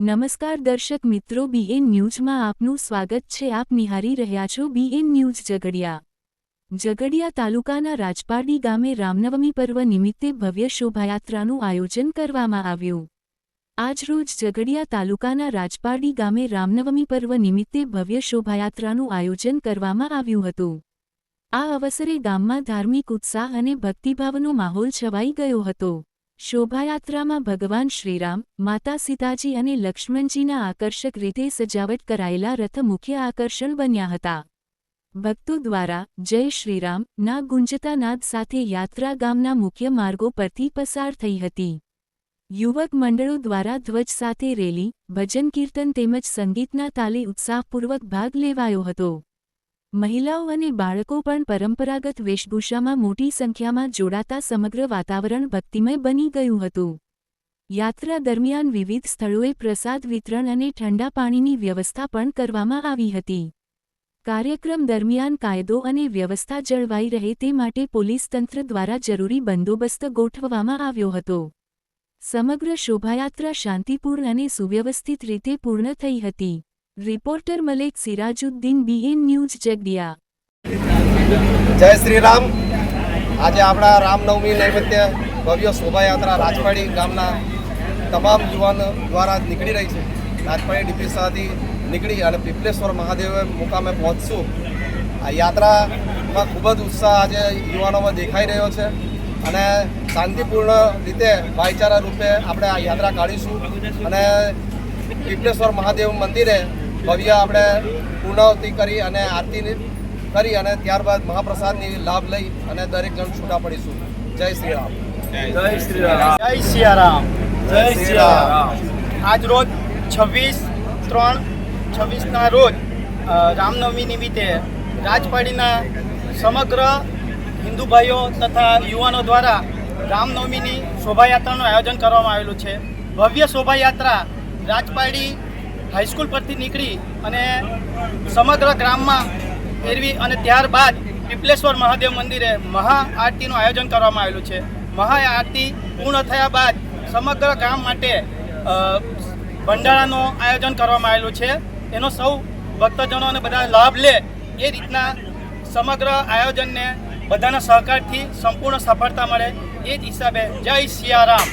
નમસ્કાર દર્શક મિત્રો, બીએન ન્યૂઝમાં આપનું સ્વાગત છે। આપ નિહાળી રહ્યા છો બીએન ન્યૂઝ ઝઘડિયા તાલુકાના રાજપારડી ગામે રામનવમી પર્વ નિમિત્તે ભવ્ય શોભાયાત્રાનું આયોજન કરવામાં આવ્યું। આજરોજ ઝઘડિયા તાલુકાના રાજપારડી ગામે રામનવમી પર્વ નિમિત્તે ભવ્ય શોભાયાત્રાનું આયોજન કરવામાં આવ્યું હતું। આ અવસરે ગામમાં ધાર્મિક ઉત્સાહ અને ભક્તિભાવનો માહોલ છવાઈ ગયો હતો। શોભાયાત્રામાં ભગવાન શ્રીરામ, માતા સીતાજી અને લક્ષ્મણજીના આકર્ષક રીતે સજાવટ કરાયેલા રથ મુખ્ય આકર્ષણ બન્યા હતા। ભક્તો દ્વારા જય શ્રીરામ ના ગુંજતા નાદ સાથે યાત્રા ગામના મુખ્ય માર્ગો પરથી પસાર થઈ હતી। યુવક મંડળો દ્વારા ધ્વજ સાથે રેલી, ભજન કીર્તન તેમજ સંગીતના તાલે ઉત્સાહપૂર્વક ભાગ લેવાયો હતો। મહિલાઓ અને બાળકો પણ પરંપરાગત વેશભૂષામાં મોટી સંખ્યામાં જોડાતા સમગ્ર વાતાવરણ ભક્તિમય બની ગયું હતું। યાત્રા દરમિયાન વિવિધ સ્થળોએ પ્રસાદ વિતરણ અને ઠંડા પાણીની વ્યવસ્થા પણ કરવામાં આવી હતી। કાર્યક્રમ દરમિયાન કાયદો અને વ્યવસ્થા જળવાઈ રહે તે માટે પોલીસ તંત્ર દ્વારા જરૂરી બંદોબસ્ત ગોઠવવામાં આવ્યો હતો। સમગ્ર શોભાયાત્રા શાંતિપૂર્ણ અને સુવ્યવસ્થિત રીતે પૂર્ણ થઈ હતી। Reporter Malek Sirajuddin, BN news Jhagadia. જય શ્રી રામ। આજે આપણા રામનવમી નિમિત્તે ભવ્ય શોભાયાત્રા રાજપારડી ગામના તમામ યુવાનો દ્વારા નીકળી રહી છે। રાજપારડી ડીપીસાથી નીકળી અને પીપલેશ્વર મહાદેવ મુકામે પહોંચશું। આ યાત્રામાં ખૂબ જ ઉત્સાહ આજે યુવાનોમાં દેખાઈ રહ્યો છે અને શાંતિપૂર્ણ રીતે ભાઈચારા રૂપે આપણે આ યાત્રા કાઢીશું અને પીપલેશ્વર મહાદેવ મંદિરે ભવ્ય આપણે પૂર્ણાહુતિ કરી અને આરતી કરી અને ત્યારબાદ મહાપ્રસાદની લાભ લઈ અને દરેક જણ છૂટા પડીશું। જય શ્રી રામ। જય શ્રી રામ। જય સિયારામ। જય સિયારામ। આજ રોજ 26/3/26ના રોજ રામનવમી નિમિત્તે રાજપારડીના સમગ્ર હિન્દુ ભાઈઓ તથા યુવાનો દ્વારા રામનવમીની શોભાયાત્રાનું આયોજન કરવામાં આવેલું છે। ભવ્ય શોભાયાત્રા રાજપારડી હાઈસ્કૂલ પરથી નીકળી અને સમગ્ર ગ્રામમાં ફેરવી અને ત્યારબાદ પીપલેશ્વર મહાદેવ મંદિરે મહાઆરતીનું આયોજન કરવામાં આવેલું છે। મહાઆરતી પૂર્ણ થયા બાદ સમગ્ર ગામ માટે ભંડારાનું આયોજન કરવામાં આવેલું છે। એનો સૌ ભક્તજનો અને બધા લાભ લે એ રીતના સમગ્ર આયોજનને બધાના સહકારથી સંપૂર્ણ સફળતા મળે એ જ હિસાબે જય સિયારામ।